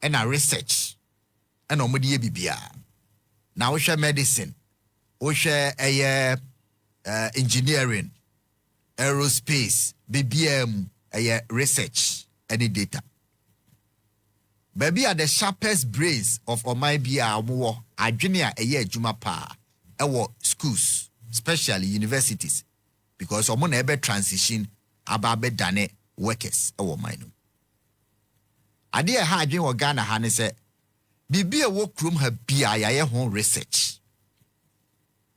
and a research and omudi bibia. Now we share medicine, we share engineering, aerospace, BBM, research, any data. Baby are the sharpest brains of Omaibia Amuwo, Adrinia Juma Pa, our schools, especially universities, because Omon ebe transition ababe dane workers our mine. Adia Hadrin or Ghana Hanese, Bibi a workroom her bia home research.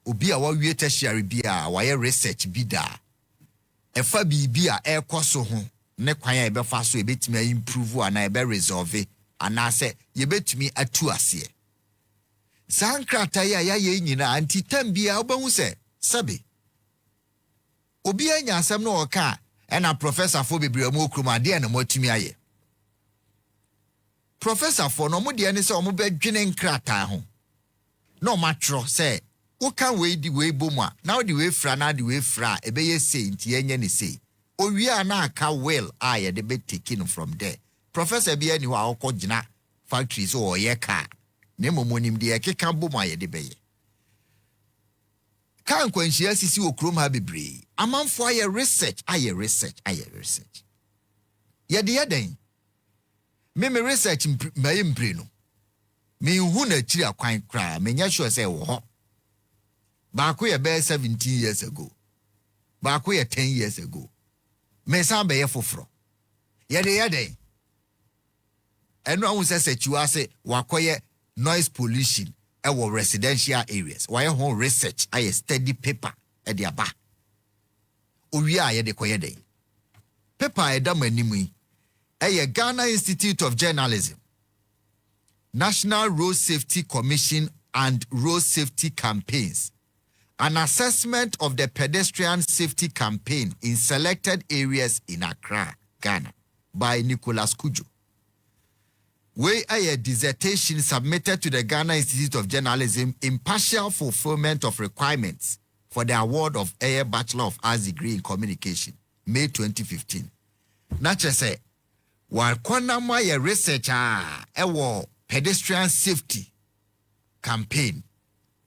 Ubi a wa tertiary bia wire research bida. Efa bibia air koso home, ne kwanya ebe faso ebet me improve and ebe resolve. Anase ye betumi atu ase sankrata ya ye nyina anti tambia obahu se sabe obi anya asem no oka na professor fo bebre mu okruma de na motumi aye professor fo no mo de ne se o mo bedwene nkrata ho no matro se wo kan we di we bomu a na di we fra na di we fra ebe ye sei nti enye ne sei owi a na aka well a ye de be taken from there. Professor bi ani wa okọ gina factories o ye ka ne momonim de ekeka bomu aye de beye kan kwanhia sisi okrom ha bebre amanfo aye research ye de yeden me research maye mpre no me hu na kiri akwan kra me nya sure say wo ho ba ko ye be 17 years ago ba ko ye 10 years ago me san be ye foforo ye de yeden eno ahun se chiwase wakoye noise pollution ewo residential areas why home research aye study paper e de aba owi aye de koye den paper e da manimu eye Ghana Institute of Journalism, National Road Safety Commission and Road Safety Campaigns, an assessment of the pedestrian safety campaign in selected areas in Accra, Ghana, by Nicholas Kujo. Where a dissertation submitted to the Ghana Institute of Journalism in partial fulfillment of requirements for the award of a Bachelor of Arts degree in Communication, May 2015. Nature say, while Kwanama ye researcher ewo pedestrian safety campaign,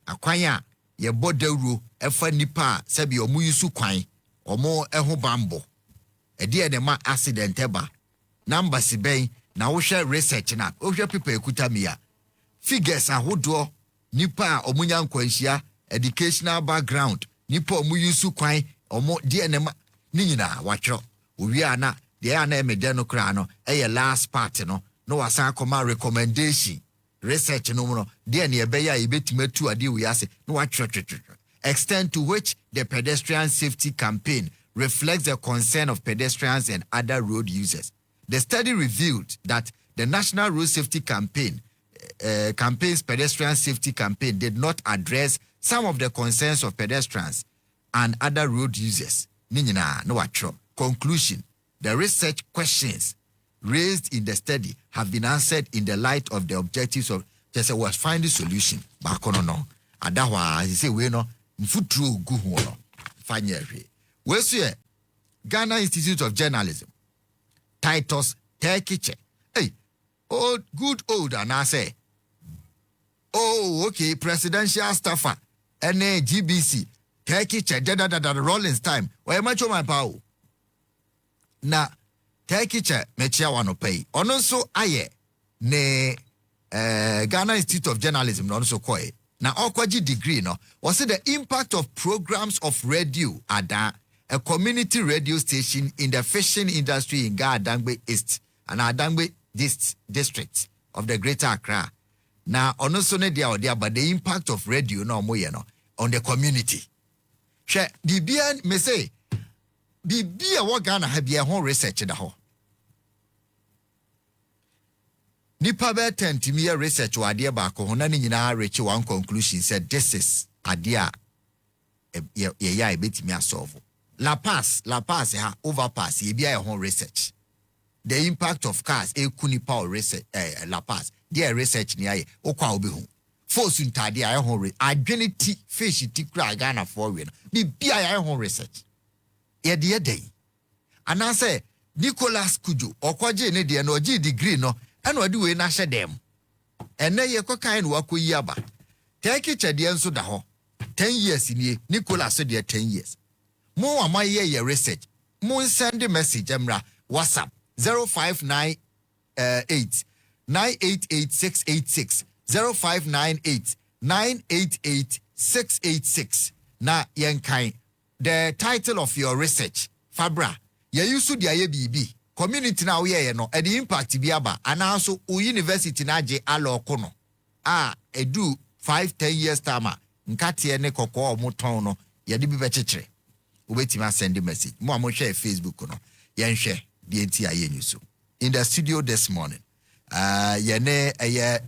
akwanya ye boderu efa nipa sebi omu yusu kwan, omo eho bambo, edi enema accident eba, number si ben, na wohwe research na wohwe people ekuta miya figures ahodo nipa omunya nkwanhia educational background nipa omu yusu kwan omo de enema ni nyina watro owi ana de ana emede no kra no eye last part no no wasan koma recommendation research no no de na ebeya ebetimatu ade wi ase no watro extent to which the pedestrian safety campaign reflects the concern of pedestrians and other road users. The study revealed that the National Road Safety Campaign's pedestrian safety campaign did not address some of the concerns of pedestrians and other road users. Conclusion: the research questions raised in the study have been answered in the light of the objectives of just was finding solution. Bakono adawa say we no mfutru gu ho no fanya hwe. We say Ghana Institute of Journalism, Titus Tekiche. Hey, good old, and I say, oh, okay, presidential staffer, NAGBC, Tekiche, da Rollins time. Why am I my power? Na Tekiche, mechia wano pay. Also, aye, ne Ghana Institute of Journalism, no so koi. Na okwaji degree, no, was it the impact of programs of radio, ada, a community radio station in the fishing industry in Adangbe East and Adangbe district of the Greater Accra. Now, also but the impact of radio no more on the community. She Bibian may say, Bibia what Ghana have your whole research in the whole. Nipa be 10 to me research or idea back on na reach one conclusion said this is idea a bit me solve. La Paz, overpass, ye be a home research. The impact of cars, kunipa research, La Paz, their research near okwa obihu. Force untadia a home identity fish tikra Ghana foreign. Be a home research. Ye dear day. And I say, Nicholas Kujo, or kwaje ne dear no G degree no, and what do we na share them? And then you kind work with Yaba. Take it at the end of the hall. 10 years in ye, Nicola said 10 years. More my year research. More send a message, Emra, WhatsApp 0598 988 686 0598 988 686. Na yenkai. The title of your research, Fabra, ye used to the BB. Community now ye no, and the impact biaba, and also university na je alo kono. Edu 5-10 years tama. Nkati ene koko omuton no, ye di bibe chechre. Ubetima send a message. Mo share Facebook no. Yen share the entire yenusu. In the studio this morning, yene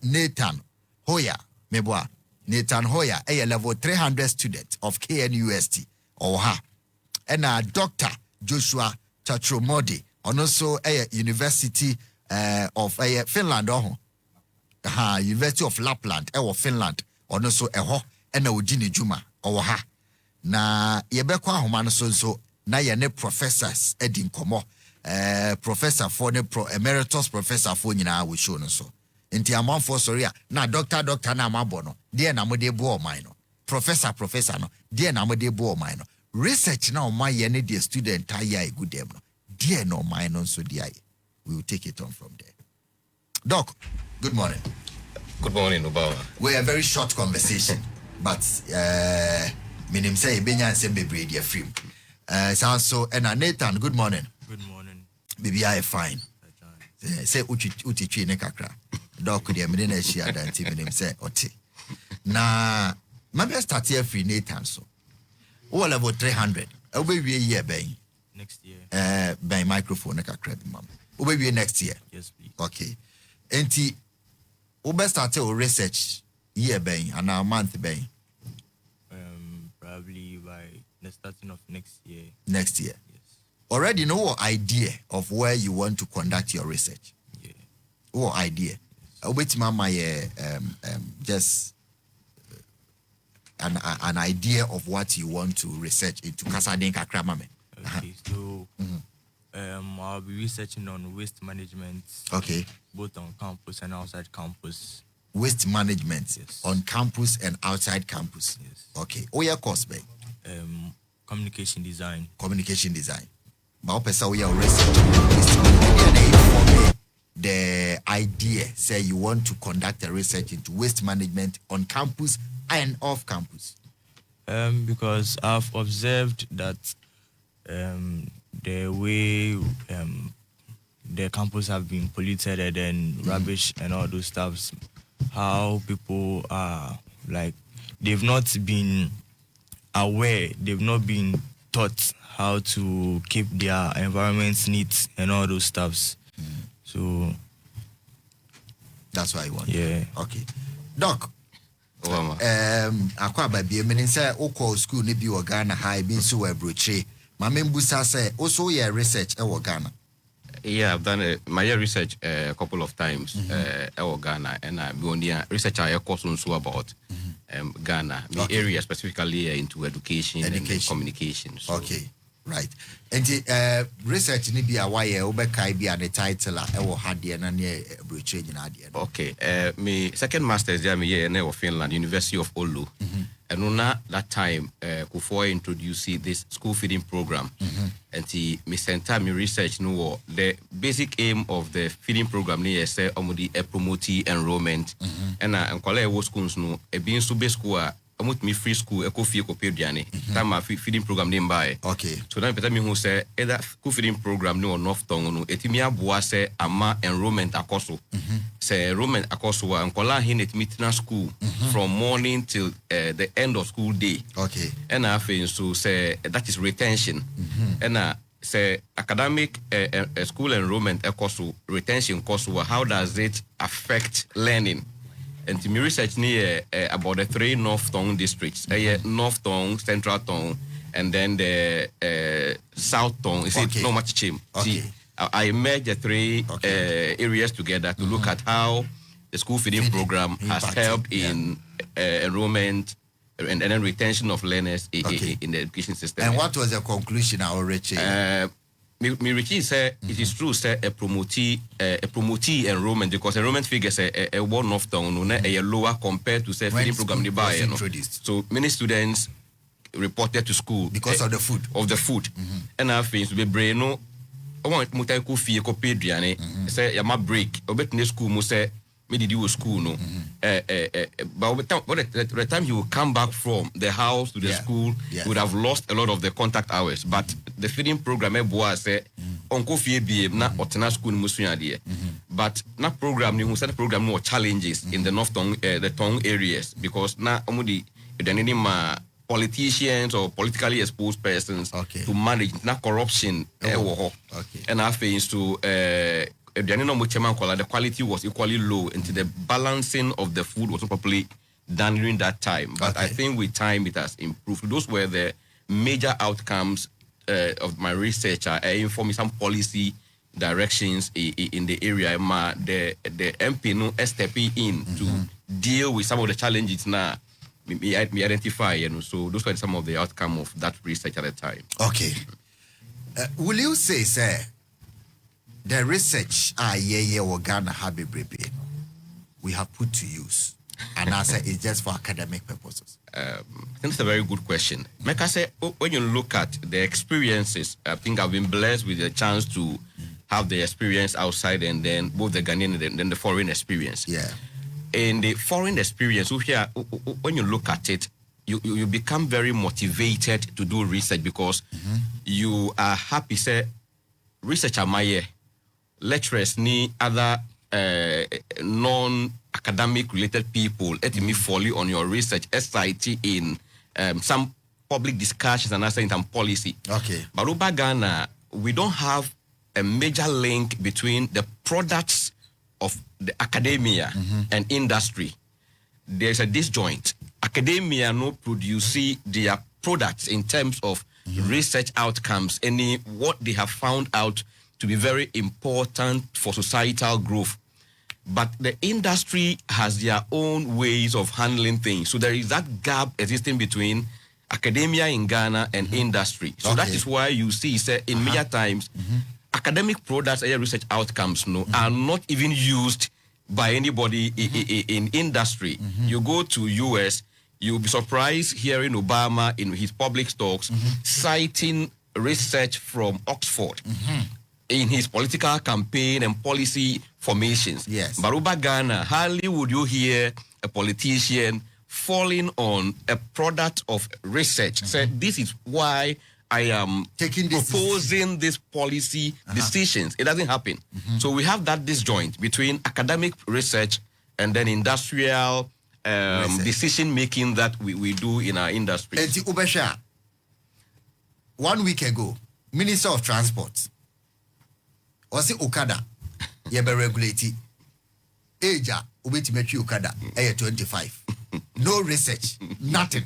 Nathan Hoya, meboa. Nathan Hoya, level 300 student of KNUST, Oha. And Dr. Joshua Chatromodi, and also University of Finland, University of Lapland, Finland, and also and Ujini Juma, Oha. Na yebekwa homano so na yene professors edin komo professor for ne emeritus professor for nyina we show no so enti amanfo sorry na doctor na mabo no de na mode bo o man no professor no de na mode bo o man no research na o man yene de student aye good dem no de na o man no so de aye. We will take it on from there. Doc, good morning. Good morning, Obama. We a very short conversation, but minim say benya nsem bebre dia free. So and Nathan, good morning. Good morning. Baby I fine. Say uti twi ne kakra. Doc dia me na hia da nti minim say oti. Na maybe start here free Nathan so. O level 300. O be wie year ben. Next year. Ben microphone ne kakra bi mam. O be wie next year. Yes, please. Okay. Enti o be start your research year ben and a month ben. Probably by the starting of next year. Next year. Yes. Already know what idea of where you want to conduct your research. Yeah. What idea? Wait, mama, just an idea of what you want to research into. Kasadenka Kramame. Okay, so I'll be researching on waste management. Okay. Both on campus and outside campus. Waste management, yes. On campus and outside campus. Yes. Okay. Oh, your course, babe. Communication design. Communication design. But also we are research. The idea say you want to conduct a research into waste management on campus and off campus. Because I've observed that the way the campus have been polluted and then rubbish and all those stuffs, how people are like, they've not been aware, they've not been taught how to keep their environments neat and all those stuffs. So that's why I want. Yeah. Okay. Doc. Akwa baby meaning say oko school ni bi wo Ghana high bi so we broche. Ma membusa say also your research e wo Ghana. Yeah, I've done my research a couple of times in Ghana, and I'm on the research I course also about Ghana, the area specifically into education and communication. So. Okay, right. And the research ni bi awaye obekai bi the title e wo hade na ne broche nyina ade. Okay, my second master's there me here in Finland, University of Oulu. And on that time, Kufuor introduced this school feeding program. And me center me research no the basic aim of the feeding program is say promote enrollment. And kwala wo schools no e bin so be school me free school eco fee ko pediane. Time feeding program name by. Okay. So now better me who say either school feeding program no enough tongue no etimi aboa say ama enrollment akoso. Say enrollment akoso and kwala hin etimi school from morning till the end of school day. Okay. And I feel so say that is retention. And say academic school enrollment akoso retention cost how does it affect learning? And to me research about the 3 North Tongue districts, North Tongue, Central Tongue, and then the South Tongue. Is it no much change? Okay. I merged the 3 areas together to look at how the school feeding program has helped in enrollment and then retention of learners in the education system. And what was the conclusion I already? me Richie say it is true say a promotee enrollment because enrollment figures a one off down a lower compared to say feeding program nearby. So many students reported to school because of the food. And I think we brain no I want mutaiku fee ko pedriane say ya ma break obetne school mo say me did you school no but the time you will come back from the house to the school you would have lost a lot of the contact hours but the feeding program boy say onko fie bi na otena school mo suade but na program ni who said the program no challenges in the north tongue the tongue areas because na omudi the ma politicians or politically exposed persons to manage na corruption and I face to the quality was equally low and the balancing of the food wasn't properly done during that time. But I think with time it has improved. Those were the major outcomes of my research. I informed some policy directions in the area. The MP no stepping in to deal with some of the challenges now. Me identify, so those were some of the outcome of that research at the time. Okay. Will you say, sir, the research Ghana we have put to use, and I say it's just for academic purposes? I think it's a very good question. Like I say, when you look at the experiences, I think I've been blessed with the chance to have the experience outside and then both the Ghanaian and then the foreign experience. Yeah. In the foreign experience, when you look at it, you become very motivated to do research because you are happy. Say, research amaye, lecturers ni other non-academic related people let me follow on your research SIT in some public discussions and also in some policy. Okay. But over Ghana, we don't have a major link between the products of the academia and industry. There's a disjoint. Academia no produce their products in terms of research outcomes, what they have found out to be very important for societal growth. But the industry has their own ways of handling things. So there is that gap existing between academia in Ghana and industry. So that is why you see, say, in major times, academic products and research outcomes are not even used by anybody in industry. You go to US, you'll be surprised hearing Obama in his public talks citing research from Oxford in his political campaign and policy formations. Yes. But over Ghana, hardly would you hear a politician falling on a product of research. Say, this is why I am proposing this policy decisions. It doesn't happen. So we have that disjoint between academic research and then industrial decision making that we do in our industry. 1 week ago, Minister of Transport was Okada yebe regulate age ubetimetri Okada 25. No research, nothing.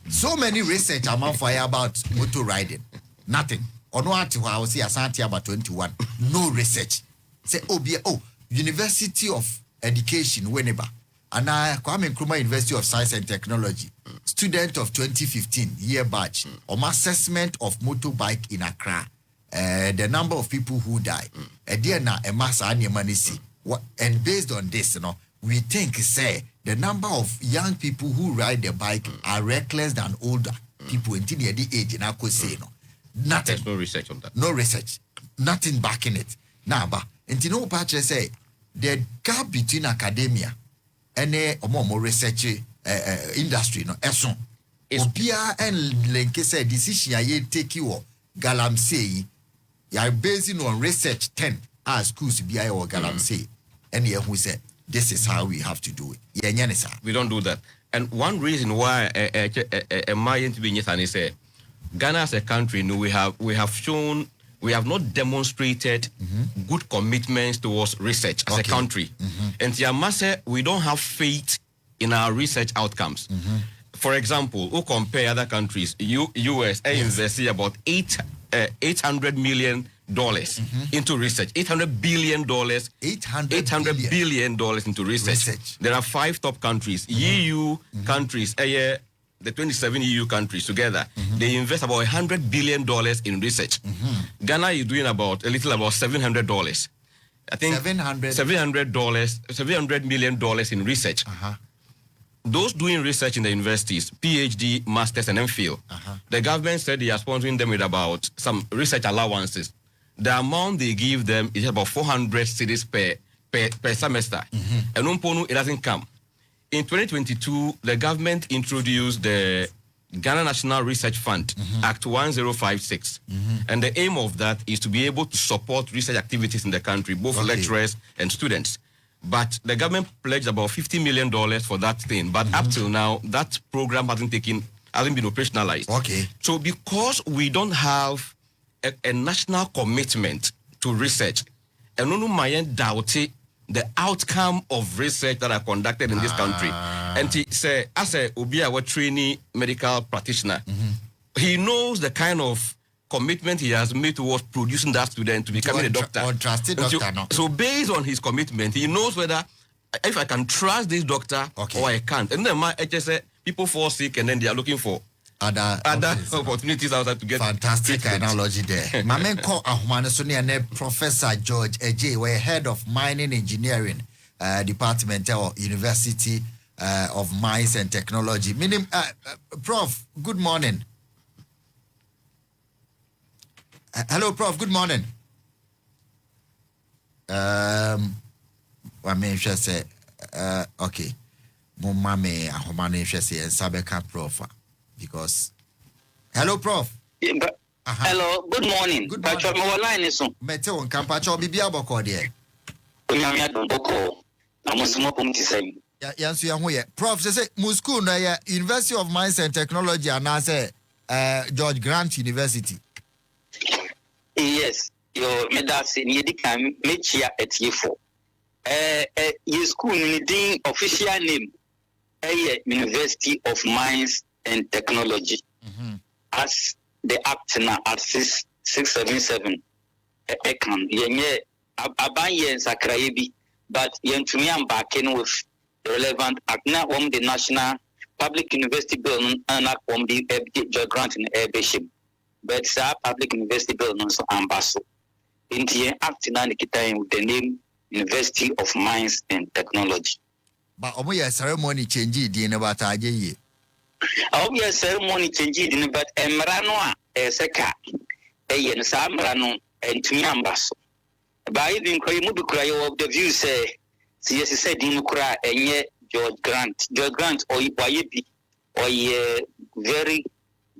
So many research among fire about motor riding. Nothing. Or no ati I was here about 21. No research. Say University of Education whenever. And I Kwame Nkrumah University of Science and Technology. Student of 2015 year batch. Assessment of motorbike in Accra. The number of people who die. And based on this, we think say the number of young people who ride the bike are reckless than older people until the age in say nothing. There's no research on that. No research. Nothing backing it. Now, but until no patch say the gap between academia and more research industry eson. Obia and link say decision I take you galamsey you based on research 10 as schools be or galamsey and who said this is how we have to do it. We don't do that. And one reason why Ghana as a country, we have not demonstrated good commitments towards research as a country. And we don't have faith in our research outcomes. For example, who compare other countries, US invests about $800 million into research. $800 billion. $800 billion into research. There are 5 top countries. EU countries, the 27 EU countries together, they invest about $100 billion in research. Ghana is doing about $700. I think $700 million in research. Those doing research in the universities, PhD, masters, and MPhil, the government said they are sponsoring them with about some research allowances. The amount they give them is about 400 cedis per semester. And it doesn't come. In 2022, the government introduced the Ghana National Research Fund, Act 1056. And the aim of that is to be able to support research activities in the country, both lecturers and students. But the government pledged about $50 million for that thing. But up till now, that program hasn't been operationalized. So because we don't have a national commitment to research, and no man doubt the outcome of research that are conducted in this country. And he say, as a Ubia trainee medical practitioner, he knows the kind of commitment he has made towards producing that student to becoming a doctor. So based on his commitment, he knows whether if I can trust this doctor or I can't. And then people fall sick and then they are looking for other opportunities outside to get fantastic treatment. Analogy there. Mamenko Ahumane Professor George Eje, we're head of mining engineering department or University of Mines and Technology. Prof, good morning. Hello, Prof. Good morning. I mean, say, okay. Mumame Ahumane say and Sabeka Prof. Because hello, Prof. Hello, good morning. Good morning. Pacho mo line is on. Mete on Campacho Bibia Boko there. Onyamia don boko. Amosumo pomti say. Yansu ya hoye. Prof say Musku na ya University of Mines and Technology and say George Grant University. Yes, your medasi ni dika mechia etiefo. Your school needing official name. University of Mines and Technology. As the act now at 677 ekan yenye abanye sakrayebi, but yentumi am back in with relevant act now on the National Public University Bill and act on the George Grant in Bishop. But sa Public University Bill no so ambaso. In the act now with the name University of Mines and Technology. But omo ceremony change di ne bata aje. Our ceremony changed in but Emrano Seka Ayan Samrano and Tumiambaso. By even Krayimudu cry of the view say, CS said Dimukra and yet George Grant or Iwayibi or a very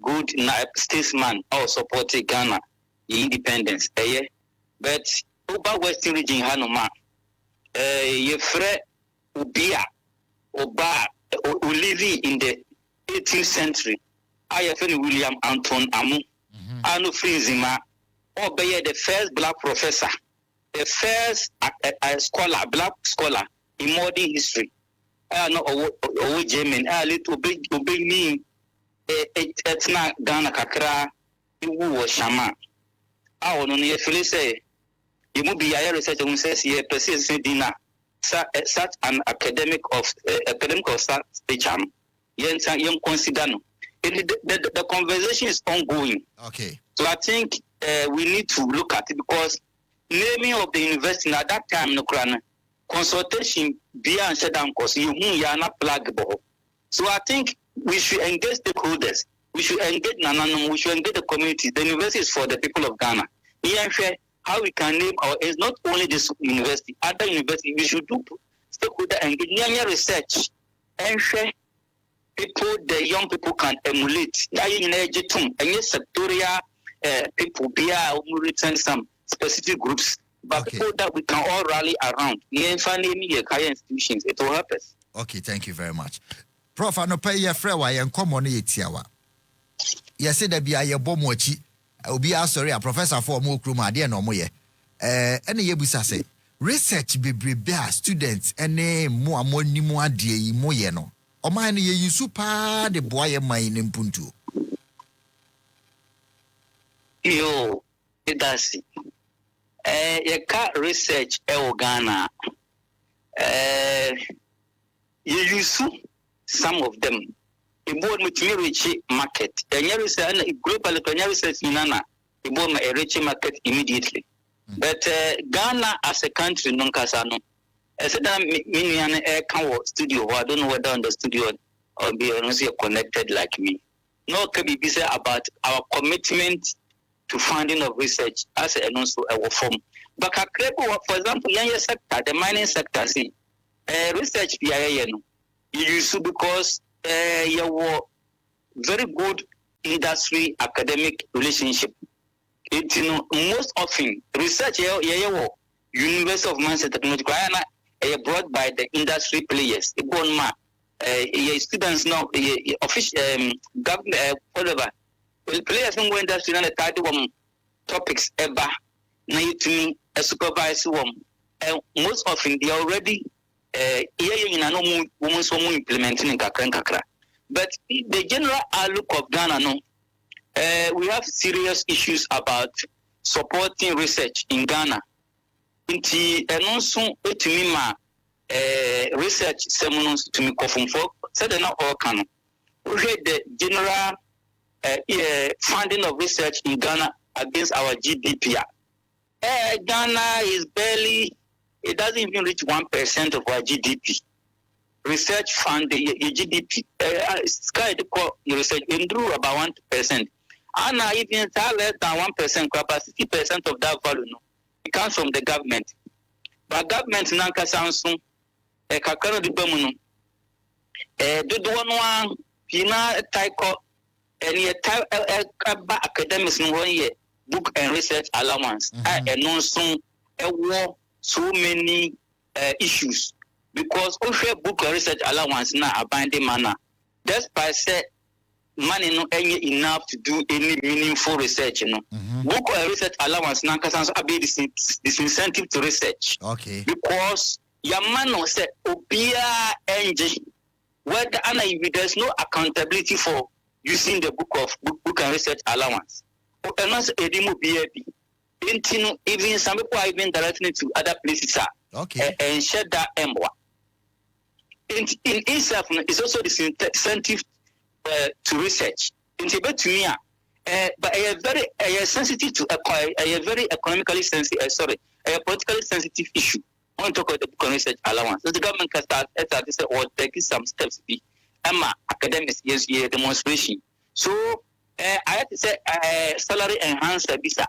good statesman or supporting Ghana independence. But Oba Western region Hanoma ye fre Ubia Oba Ulivi in the 18th century, I have William Anton Amu, Anu Frizima, or the first black professor, the first black scholar in modern history. I know German, I little big name, it's not Ghana Kakra, you was Shama. I want to feel say, you will be a researcher who says, yeah, persistent dinner, such an academic of stage. Young consider the conversation is ongoing. Okay. So I think we need to look at it because naming of the university at that time no consultation beyond shutdown course you are not pluggable. So I think we should engage stakeholders. We should engage Nananum. We should engage the community. The university is for the people of Ghana. How we can name our it's not only this university, other universities. We should do stakeholder engagement research and share. People, the young people can emulate. And yes, sectorial people be written some specific groups, but people that we can all rally around. Higher institutions, it will help us. Okay, thank you very much. Prof, I no pay your friend why and come on yetiawa. You said there be a bomochi. Obi sorry, a professor for more kruma dear no moye. Any yebusa say research be students and more money more dear moye no. Omani ye super the boy mine in Puntu. Yo, it does. You can't research Ghana. You use some of them a board with me rich market. And you say global research in Nana, a board a rich market immediately. But Ghana as a country, non casano. As a minion air studio, I don't know whether on the studio or be connected like me. No, can be busy about our commitment to funding of research as and also our form. But for example, young sector, the mining sector, see, research PIA, you use because you were very good industry academic relationship. It most often research University of Manchester Technology brought by the industry players. Students now official government whatever players in the industry and the title topics ever na you a supervisor most often they already implementing in kakra. But the general outlook of Ghana no we have serious issues about supporting research in Ghana. Inti enonso etumi ma research seminars to me for said na all can. We had the general funding of research in Ghana against our GDP. Ghana is barely, it doesn't even reach 1% of our GDP. Research fund, the GDP, Sky research, we drew about 1%. And even less than 1%, about 60% of that value, no, it comes from the government. But government, Nanka Samsung, Kakano de Bemuno, Duduanwan, Pina Taiko, and academics in 1 year. Book and research allowance. And also war so many issues because we book and research allowance now a binding manner. Despite say money no enough to do any meaningful research, Book and research allowance now because a bit disincentive to research. Okay. Because your man said Obia NG whether there's no accountability for using the book and research allowance. And also, even some people are even directing to other places. Okay. And share that ember. In itself, it's also the incentive to research. To me, but I am very sensitive to a very economically sensitive, a politically sensitive issue. I want to talk about the book and research allowance. So the government can start or take some steps to be academics, yes, demonstration. So I have to say, salary enhancer visa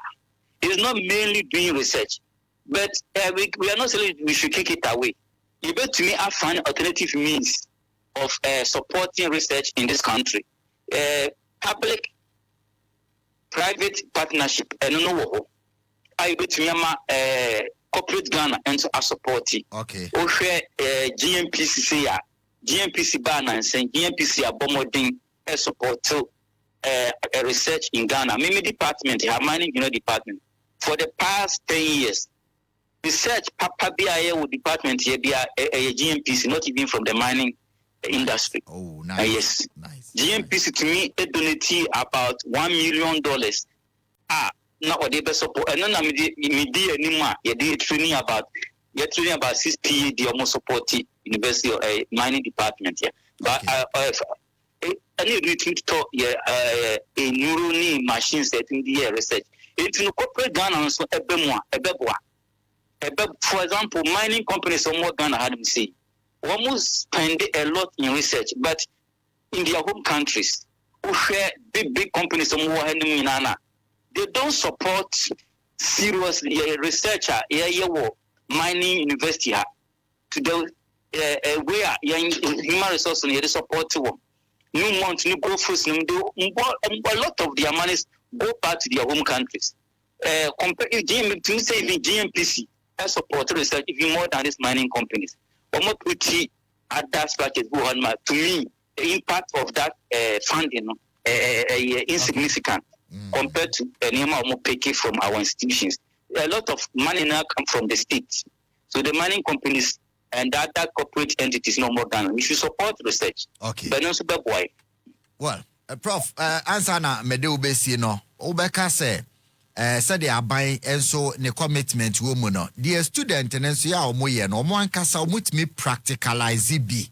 is not mainly doing research, but we are not saying we should kick it away. You bet to me, I find alternative means of supporting research in this country. Public private partnership, and no, I bet to me, corporate Ghana and so I support it. Okay. GMPCC, GMPC balance and GMPC are bombarding support to. A research in Ghana, Mimi department, our mining department, for the past 10 years, research Papa BIA department here be a GMPC, not even from the mining industry. Oh, nice. Yes. Nice. GMPC to me, it donated about $1 million. Now what they support, and then media anymore. You're training about 6 PhD, the almost supported university or a mining department here. But any routine to a neural machines that in the research. It's no corporate Ghana also a beboa. For example, mining companies or more Ghana had say almost spend a lot in research, but in their home countries, who share big companies or more they don't support seriously a researcher, mining university to the where human resources need support to them. New months, new growth, a lot of their monies go back to their home countries. Compare to say even GMPC has supported research even more than these mining companies. Almost pretty at that structure to me, the impact of that funding insignificant compared to the amount more paying from our institutions. A lot of money now come from the states. So the mining companies and that corporate entities no more than we should support research. Okay. But also boy. Well, Prof, answer na mede ubesi no. Ubeka say said they are buying and so ne commitment woman no. The student and so ya omo ye no omo ankasa omutimi practicalize bi.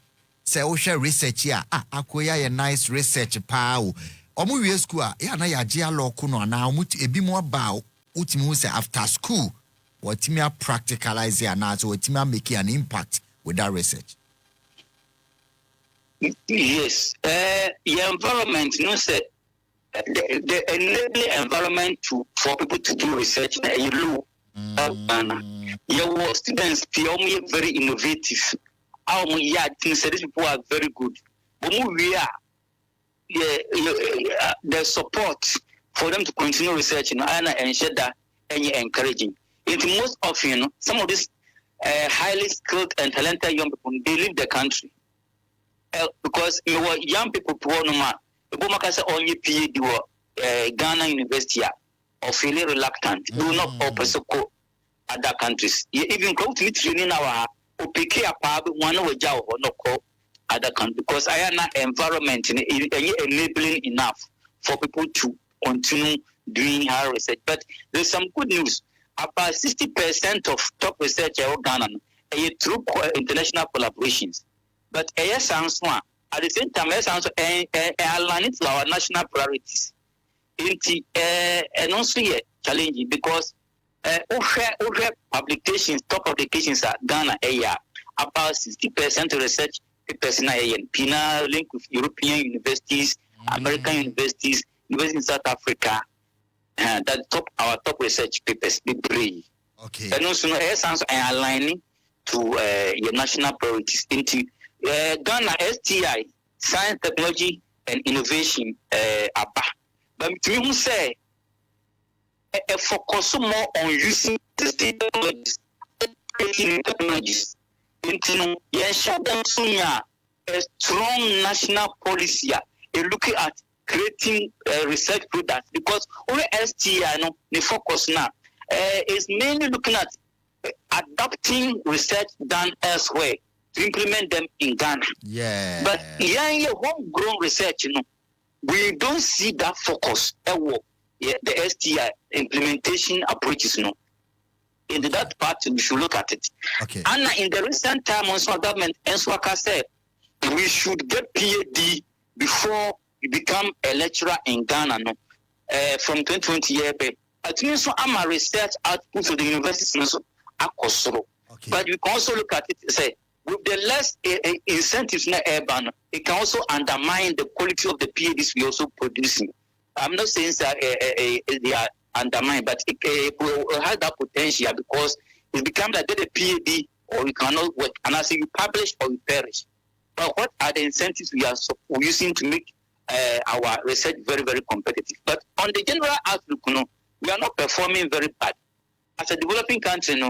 say o share research ya akoya ye nice research pa o omo wie school ya na ya je law ko no na omo ebi mo ba utimi hu say after school what me practicalize ya na so what me make an impact with that research. Yes, your environment, you know, say the enabling environment for people to do research. You look, your students feel very innovative. Our things these people are very good. But we are the support for them to continue researching and ensure that any encouraging. It's most often some of these highly skilled and talented young people they leave the country. Because young people only PhD Ghana University or feeling reluctant, do not open other countries. Even go to training our OPK one of job or no call other countries because I am not environment enabling enough for people to continue doing higher research. But there's some good news. About 60% of top research in Ghana through international collaborations. But at the same time, aligning to our national priorities. And also challenging because publications, top publications at Ghana about 60% of research papers in PINA linked with European universities, American universities, universities in South Africa. That our top research papers be brave. Okay. And also aligning to your national priorities into Ghana STI, Science, Technology, and Innovation, but to me, say, focus more on using these technologies. Into a strong national policy, looking at creating research products because only STI, the focus now is mainly looking at adapting research done elsewhere to implement them in Ghana. Yeah. But homegrown research, we don't see that focus at work. Yeah, the STI implementation approaches, In that part, we should look at it. Okay. And in the recent time, also government, Enswaka said, we should get PhD before you become a lecturer in Ghana, from 2020 year. I think so. I'm a research output of the university, Okay. But we can also look at it. Say with the less incentives in the urban, it can also undermine the quality of the PhDs we also producing. I'm not saying that they are undermined, but it will have that potential because it becomes like get a PhD or you cannot work, and I say you publish or you perish. But what are the incentives we are using to make our research very, very competitive? But on the general outlook, we are not performing very bad. As a developing country,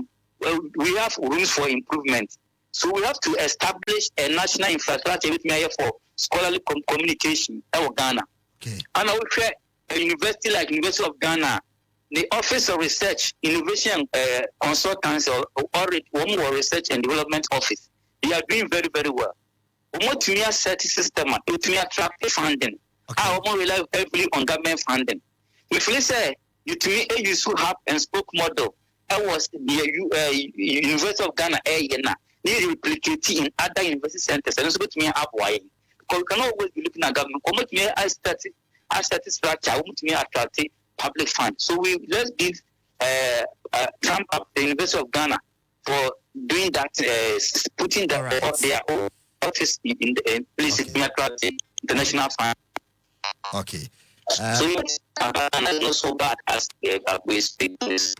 we have rooms for improvement. So we have to establish a national infrastructure for scholarly communication in Ghana. Okay. And I would say a university like University of Ghana, the Office of Research, Innovation Consultancy, or Research and Development Office, they are doing very, very well. What to me a certain system, it to me attract funding. I will rely heavily on government funding. If we say you to me a useful hub and spoke model, I was the University of Ghana need replicating in other university centers and also to me up why. Because we cannot always be looking at government. Come to me as static structure, I want to me attract public funds. So let's give Trump up the University of Ghana for doing that, putting their own office in the place in international fund. Okay. So it's not so bad as we speak this.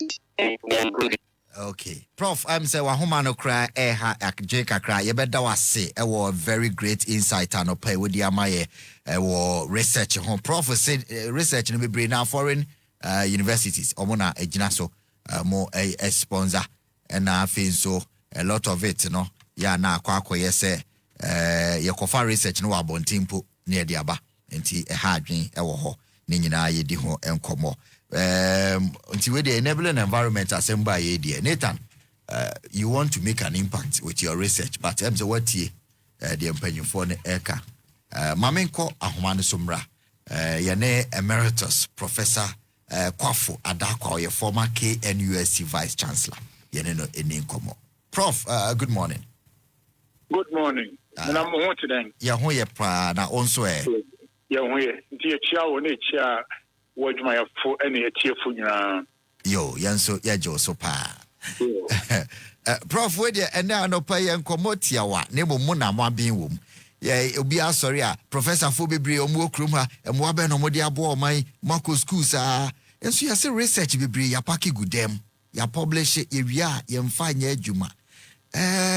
Okay. Prof, I'm saying wahoma cry akje kakra ye beda wase e very great insight and pay with the amaye research hon. Prof said research no be bring now foreign universities omona ejina so more a sponsor and I feel so a lot of it ya na akwa say ye kofa research no abontimpo near the aba enti hadwen e wo ho ne nyina ye di ho enkomo until we the enabling environment assemble ye dear Nathan you want to make an impact with your research but I'm what the empanyin for ne eka mamenko ahomane somra yene Emeritus Professor Kwafo Adarkwa, your former KNUST Vice Chancellor. Yene no eni nkomo. Prof, good morning. Good morning. na mo ho teden ya ho ye pra na onso ya ho ye nti e chia wo na chia wo adwuma ya fo ene e tie fo nyina yo yanso ya jo so pa Prof we de ene anopa ye nkomotia wa ne mo na mo abin wom ye obi asori a professor fo bebre omo okrum ha emo abe no mo de abo oman mako schools enso ya se research bebre ya paki gudem ya publish ye wia ye mfa nya adwuma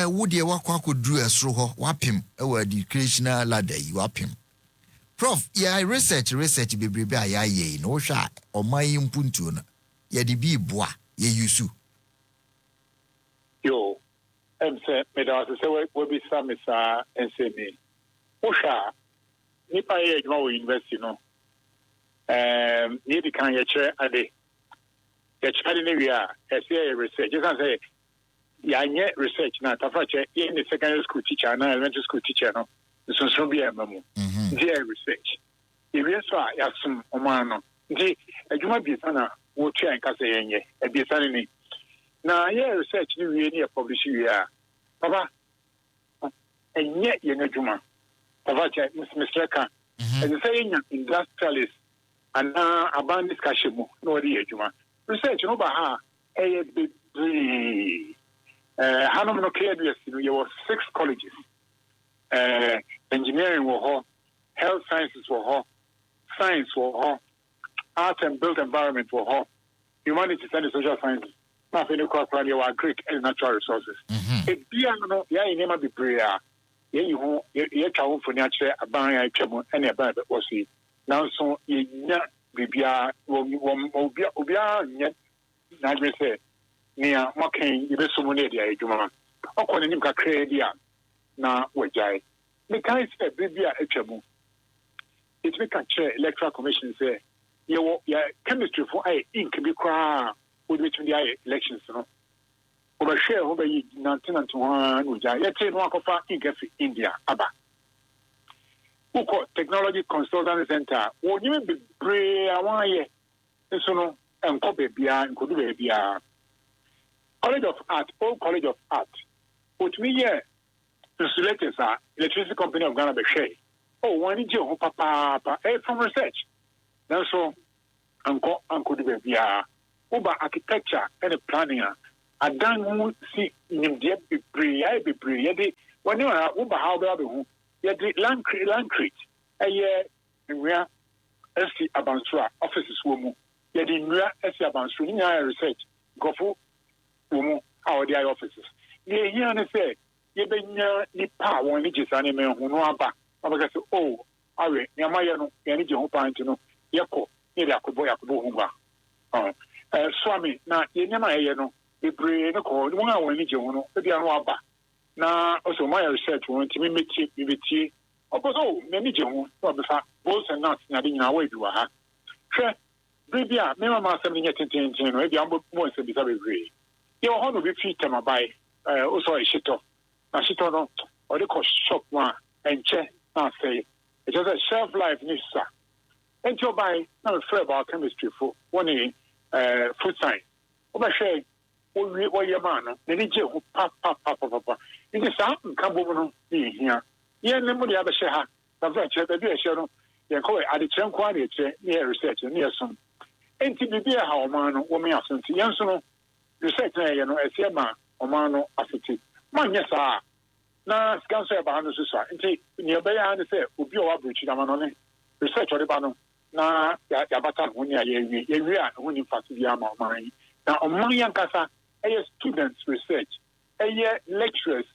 wo de wakwa kodru esro ho wapem e educational ladder yi wapem Prof ya research bebre be ayaye no hwa oman mpuntuo na ye de bi boa ye yusu yo say me da say we be samisa nsemi osha nipa ye adwuma wo university no ni di kan ye chere ade ne wi a say research you can say ya nye research na tafa che in the secondary school teacher na elementary school teacher no so be amamu dia research e wi so a ya sum oman no ndi adwuma bi sana wo tua nka say yenye e bi sana ni na ye research ni wi ni publish wi a papa enye ye n'adwuma papa che Mr. Ka and say industrialist and aban discussion mo no di adwuma research no ba ha e be Hanum no KNUST, there were 6 colleges. Engineering were health sciences were science were art and built environment were humanities and social sciences. Nothing you were Greek and natural resources. It be no, ya in name be prayer. You travel for nature, a bang I trouble and a bad was he. Now so ye not be yet. Nagre say. Nia making you so many dia ejuma okone nim ka credia na wajai me kai say bibia etwamu it me ka chair Electoral Commission say you chemistry for I ink be kwa would between the elections no over share over 1991 wajai yete no akofa ink for India aba uko technology consultant center woni me be bre awon ye so no enko bebia enkodu bebia College of Art, Old College of Art. What we hear, insulators are Electricity Company of Ghana, Beshay. Oh, one in Joe, Papa, from research. Now, so, Uncle de Bia, Uber architecture and planning. I don't see in the be pre, when you are Uber, how the yet the land crete, a year in where SC Abansura offices woman, yet in where SC Abansura research, go for. Our their offices. Ye hear and say, ye benya ni pa one ni jisani me hu no aba. Aba say, oh, awe, nyamaya no, ye ni je ho pa nti no, ye ko, ye de akobo hu ba. Swami na ye nyama ye no, bebre no ko, won a won ni je hu no, e bia no aba. Na also my research won ti me meti. Opo so, me ni je hu, so be fa, both and not na de nyina we bi wa ha. Hwe, bibia, me mama asem ni nyeten no, e bia mo se bi sa bebre. You want to be fit them by also a shito. A shito no or they call shop one and check now say it's just a shelf life nissa. And you buy not afraid about chemistry for one food science. Over share what your man, the DJ who pop. It is something come over here. Yeah, nobody ever share. The virtue that be a shadow. You call it at the same quality near research near some. And to be a how man, woman, since Yanson. Research na ye no esiema omano afiti manya saa na scanso e ba no so sa nti ni obe ya ne se obi o wabruchi na no ne research ode ba no na ya bata ho ni ye wi a ho ni fasi bi ama oman na oman yankasa e students research e lecturers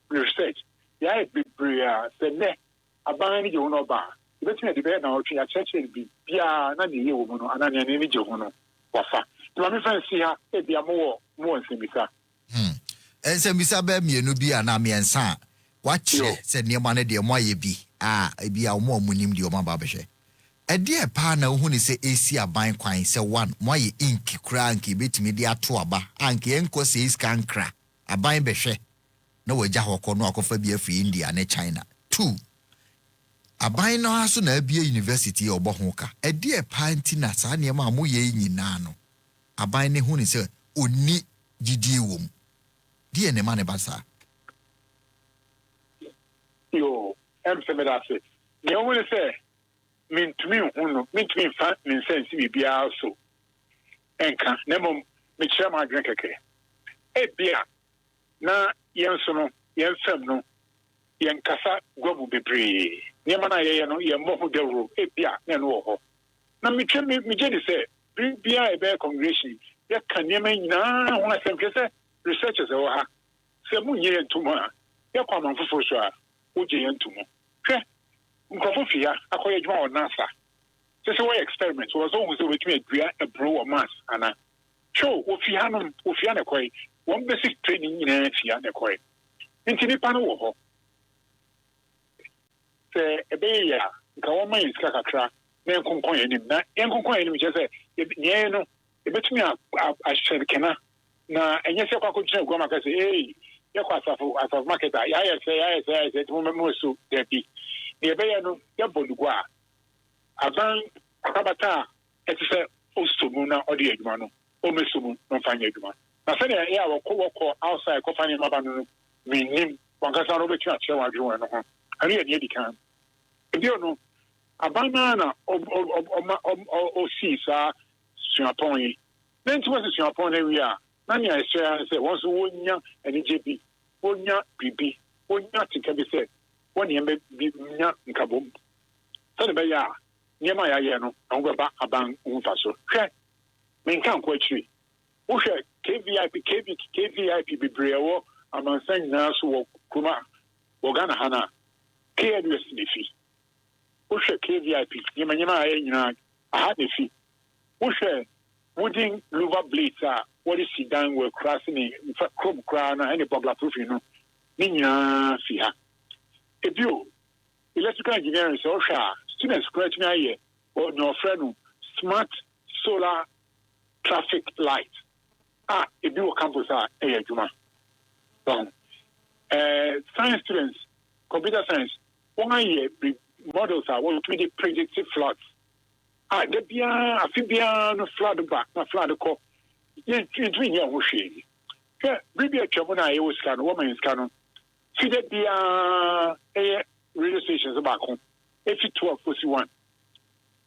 research ya e bibria se ne aban ni je ho no ba ibetuna de be na o twa church bi bia na ne ye wo mu no ana ne ni je ho no wafa Mami fancy ha e bia mo nsembisa. Nsembisa be mienu bi ana miensa. Wache se niema ne de mo aye bi. Bia mo amunim de o ma ba behwe. E de pa na hu ni se esi aban kwan se one mo aye ink kura anke betimi de ato aba. Anke enko se iskan kra. Aban behwe. Na wagya hokọ no akofa bi afi India ne China. 2. Aban no aso na abia university obo ho ka. E de pa nti na sa niema mo ye nyina no. Aban ne hu ni se oni gidie wom die ne ma ne basa yo say the only say mean to me fan mean sense be also enka nemo me chere ma drink keke e bia na yenso no yensem no yenkasa gwabu bebre niema na ye no ye mo ho dawro e bia na no ho na me je dey say bia e be congregation ye kan niema nyina ho asem kese researchers e wo ha se mu nyire ntumo a ye kwa manfofo so a wo je ye ntumo hwe nkofo fia akoye djuma o nasa se we experiment so we so we tumi adua a bro or mass ana show wo fia na koy one basic training nyina fia na koy ntini pa no wo ho se ebe ya nka wo man iska kakra na enkonkon yanim na enkonkon yanim che se nye no ebetumi a shirkena na enye se kwa ko gyina gwa maka se ye kwa asafo market ya say mo so debi ne ebe ya no ya bolugwa aban akabata etise osumu na odi adwuma no o mesumu no fanya adwuma na se ne ya woko outside ko fanya maba no minim wankasa no betu a kire wadwe no ho ari ya ne dikan ebi no abana na o si sa suapon yi nti wo suapon na wi a na ne ahye se won so wonya eni jebi wonya bibi wonya tikabi se woni embe nya nkabom so ne be ya niema ya ye no ngweba aban unfaso hwe menkan ko akiri wo hwe KVIP bibrewo amansan na so wo kuma wo gana hana KNUST nefi wo hwe KVIP niema ya nyina aha nefi wo hwe wooden lower blades a what is sidan we crossing chrome crown and the burglar proof no ni nyina fi ha ebio electrical engineering so sha students scratch me aye or no friend smart solar traffic light ebio campus juma science students computer science one year models are what we the predictive floods the bia afibia no flood back na flood ko ye twin ye ho hwe ke bibia twemo na ye woska no woman ska no fi de bia radio stations back home if 12 41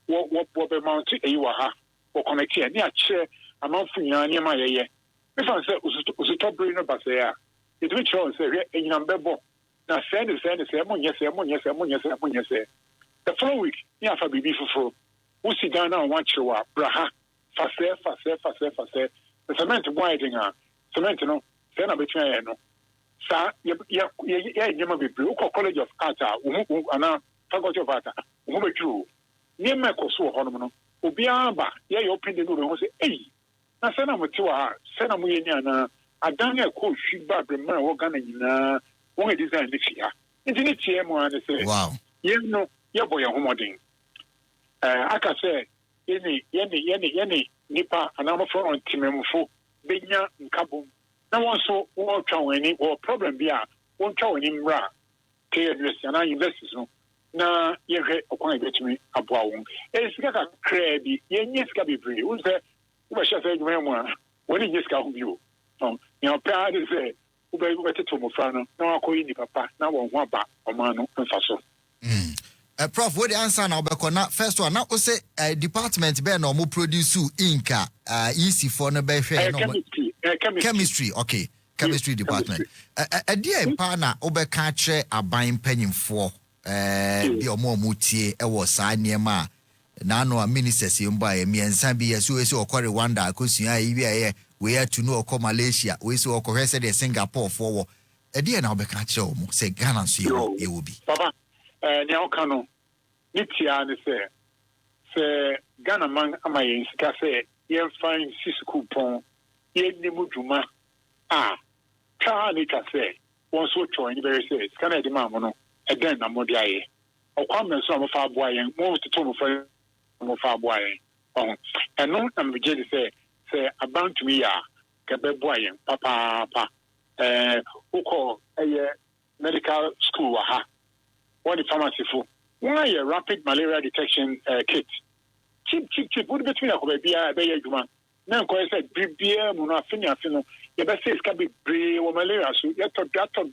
wo be mount e wa ha wo connect here ni a che amanfu nya ni ma ye me fan say usuto brain no ba say ya it will show say enyam bebo na say mo nyese the following week ni afa bibi fufuro wo si Ghana on watchwa braha fase the cement winding cement no say na betwa ye no sa ye nyema bebre wo college of art ana faculty of art wo betru nyema koso ho no no obi aba ye open the door ho say na say na mutiwa say na mu ye ni ana adan e ko hwiba brema wo Ghana nyina wo design ni fia intini tie mu ana say wow ye no ye boy homodin aka say yene nipa anamofo on timemfo benya nkabom na won so wo twa wani wo problem bia won twa wani mra KNUST na universities no na yehwe okwan ebetumi aboa won sika ka kra bi yenye sika bebre wo se wo sha say dwuma mu a woni nye sika ho bi o ya pa de se wo be teto mo fra no na akoyi ni papa na won ho aba oma no mfa so Prof, what the answer now? Because first one, now we say department be no more produce inka easy for no be fair no chemistry, okay, chemistry department. Dear partner, obeka che aban panyimfo bi omo mutie e wo sa niema na no ministers yimba e miensa bi yeso we so okore Rwanda akosua e we are to know okọ Malaysia we so okọ hwese de Singapore for dear na obeka che omo say Ghana so e will be papa ni okano nitia ne se Ghana man amaye sika se ye fine sisku pon ye ni muduma ka ni ka se won so cho ni be se sika na de ma mo no e den na mo dia ye okwa me so mo fa aboa ye mo to mo fa aboa ye eno na me je se about me ya ka be boa ye papa uko medical school wa ha what the pharmacy for why a rapid malaria detection kit cheap would between a baby adwuma na ko say bibia mu no afini no You better say it's can be brave or malaria. So you have to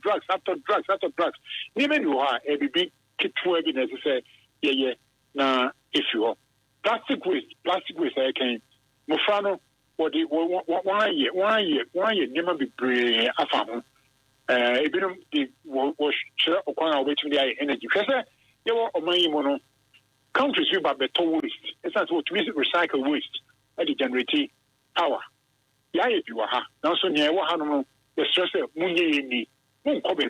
drugs, after drugs. Even you are a big keep for evidence to say, yeah, now if you are plastic waste, I can Mufano or the 1 year, never be brave. I found the was sure or waiting the energy. Because you are my mono countries you about better waste. It's not what we recycle waste at the generating power. Yeah, if you are now so near what happened, the stress of Munyi, Munkobe,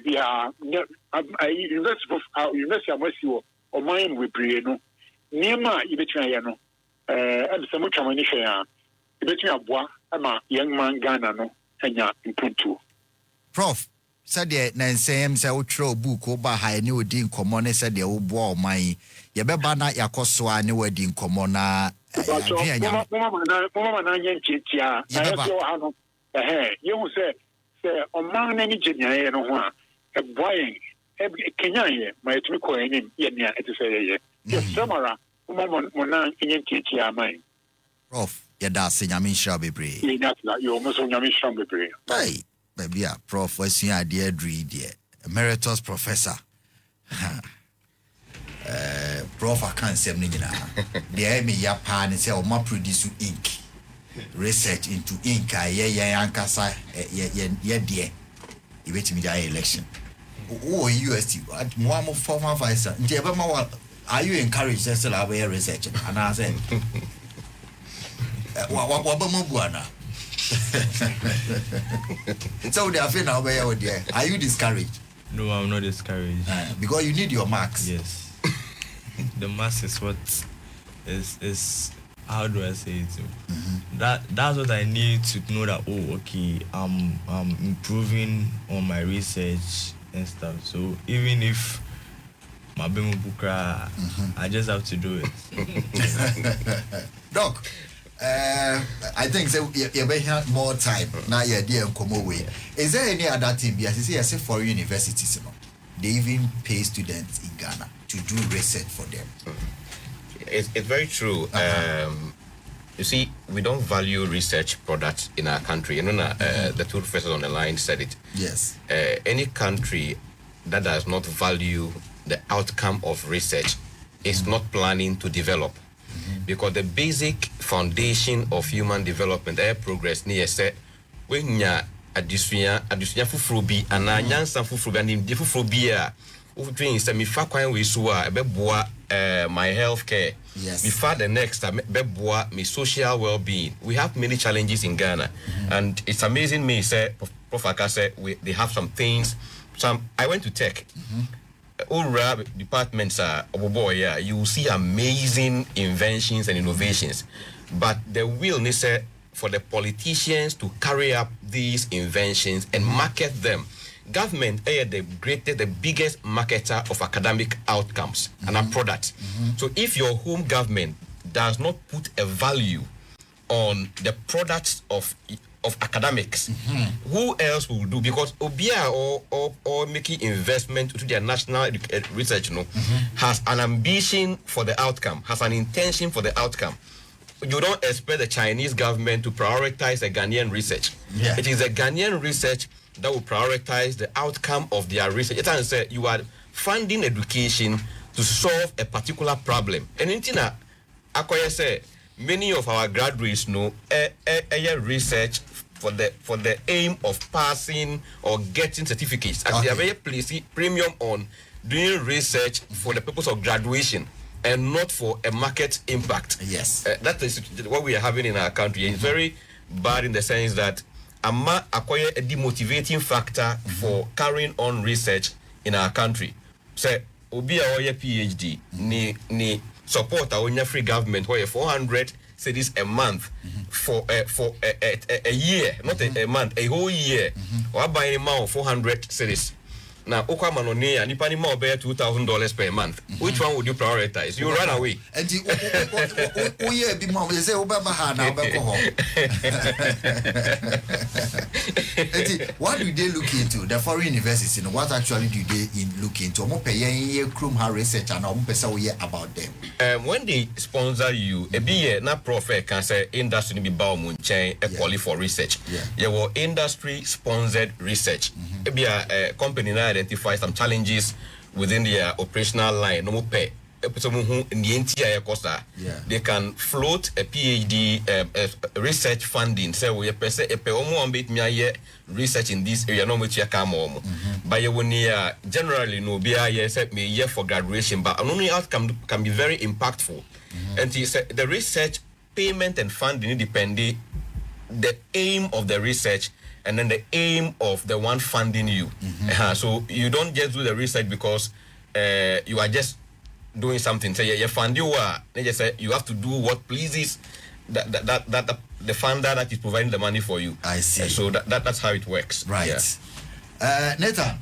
University of West or mine with Briano, Nema, Ibitriano, and some much ammunition, Ibitria Bois, Ama, young man Ghana, and ya improve too. Prof, said the Nansam Sautro book over high new din common said the old boy my Yabana Yakoswa new din commona. You say, on man any engineer, a buying Kenya, my Twico name, Yenya, to say, yes, Samara, Mona, Indian teacher, mine. Prof, Yadas, Yamin shall be brave. You almost on Yamin shall be brave. Hey, baby, Prof, what's your idea, dear? Emeritus Professor. Prof, I can't say anything now. The me ya pan and say, "Oh, my produce ink, research into ink." Ankasa, dear. You wait me the election. Oh, UST. One more former vice. Are you encouraged to still have a research? And I said, "What So they are feeling aware there. Are you discouraged?" No, I'm not discouraged. Because you need your marks. Yes. The mass is what is how do I say it? That's what I need to know that okay, I'm improving on my research and stuff. So even if my bemu bukra, I just have to do it. Doc, I think so you may have more time now you're there and come away. Is there any other thing because you see for universities, they even pay students in Ghana to do research for them. It's very true. You see, we don't value research products in our country. You know, the two professors on the line said it. Yes. Any country that does not value the outcome of research is not planning to develop. Because the basic foundation of human development, progress, near set, when ya adisuya fufrubi, and a nyansa fufrubi, and the fufrubia. My health care. Yes. Before the next, my social well-being. We have many challenges in Ghana, and it's amazing. Me say, Prof Aka said, they have some things. I went to tech. All departments are you will see amazing inventions and innovations, but the will necessary for the politicians to carry up these inventions and market them. Government is the biggest marketer of academic outcomes and our products. So if your home government does not put a value on the products of academics, who else will do? Because Obia or making investment to their national research has an ambition for the outcome, has an intention for the outcome. You don't expect the Chinese government to prioritize the Ghanaian research. Yeah. It is the Ghanaian research that will prioritize the outcome of their research. It says you are funding education to solve a particular problem. And in Tina, Akoya say many of our graduates know research for the aim of passing or getting certificates. And they are very placing premium on doing research for the purpose of graduation and not for a market impact. Yes. That is what we are having in our country. It's very bad in the sense that Ama acquire a demotivating factor for carrying on research in our country. So, Obi a PhD ni support our free government where 400 cedis a month for a year, not a month, a whole year. Or buying amount of 400 cedis. Now, Okamanone and Nipani more bear $2,000 per month. Which one would you prioritize? You run away. And be more. They say Obama now. What do they look into? The foreign universities, what actually do they look into? Research and about them. When they sponsor you, a be na profit can say industry be bound munchain a quality for research. Yeah, well, industry sponsored research. Be a company now identify some challenges within their operational line. No pay. They can float a PhD research funding. So we research in this area. No much but generally no be for graduation. But only outcome can be very impactful. And the research payment and funding depend the aim of the research and then the aim of the one funding you. So you don't just do the research because you are just doing something. So you fund you they just say you have to do what pleases that the funder that is providing the money for you. I see. So that's how it works. Right. Yeah. Nathan,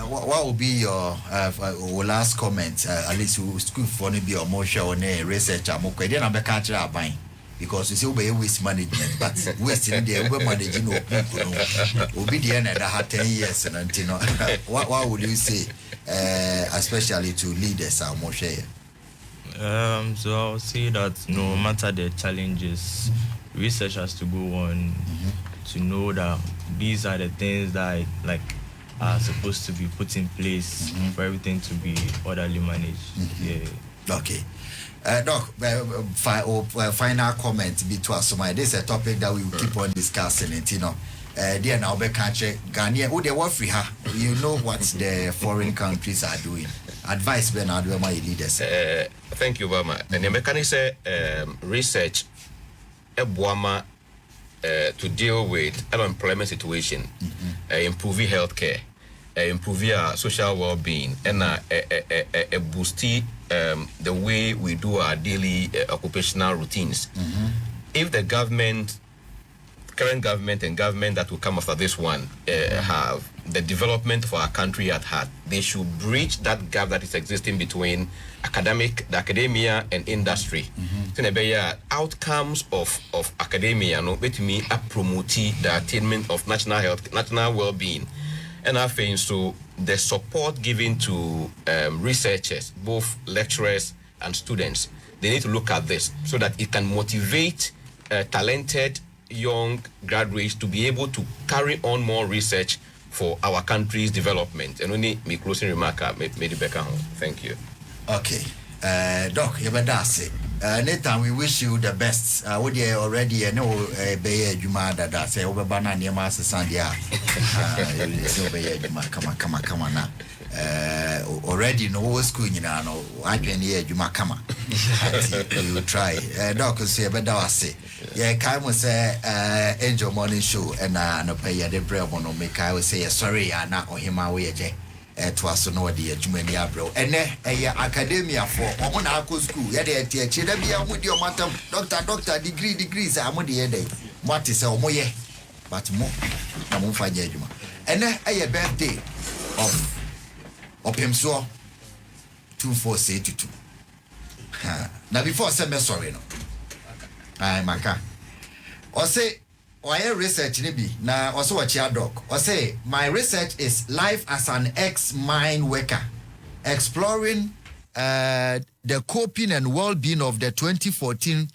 what will be your last comment? At least you school for be or more show on research. Because you see we waste management, but wasting the we managing will be the end of 10 years and you know. What would you say, especially to leaders or more share? So I'll say that no matter the challenges, research has to go on to know that these are the things that are supposed to be put in place for everything to be orderly managed. Okay. Doc, final comment between us. This is a topic that we will keep on discussing. It, you know, dear now, country Ghana, who they work for her. You know what the foreign countries are doing. Advice, Bernard, where my leaders. Thank you, Bama. And the mechanic research, Buama, to deal with unemployment situation, improving healthcare, improving our social well-being, and boosting the way we do our daily occupational routines. If the current government and government that will come after this one have the development for our country at heart, they should bridge that gap that is existing between the academia and industry. Outcomes of academia, no, let me promote the attainment of national health, national well-being. And I think so the support given to researchers, both lecturers and students, they need to look at this so that it can motivate talented young graduates to be able to carry on more research for our country's development. And only my closing remark, thank you. Okay. Doc, Nathan, we wish you the best. Would you already know Juma that say over banana Sandia? Come on now. Already no school, you know, I can hear Juma come. You will try. Doc, say, but I say, yeah, Kai will say, Angel Morning Show, and no pay the bread on make I will say, sorry, I'm not on him away. To us no dear Jumania bro. And academia for Omonako school. Yet, Chidabia with your matam, doctor, degrees. I'm on the day. What is a moye? But more. I won't find Juma. And a birthday of him so 2482. Now before send me sorry no. I maka. Or say why research nibi na also watch your doc or say my research is life as an ex-mine worker exploring the coping and well-being of the 2014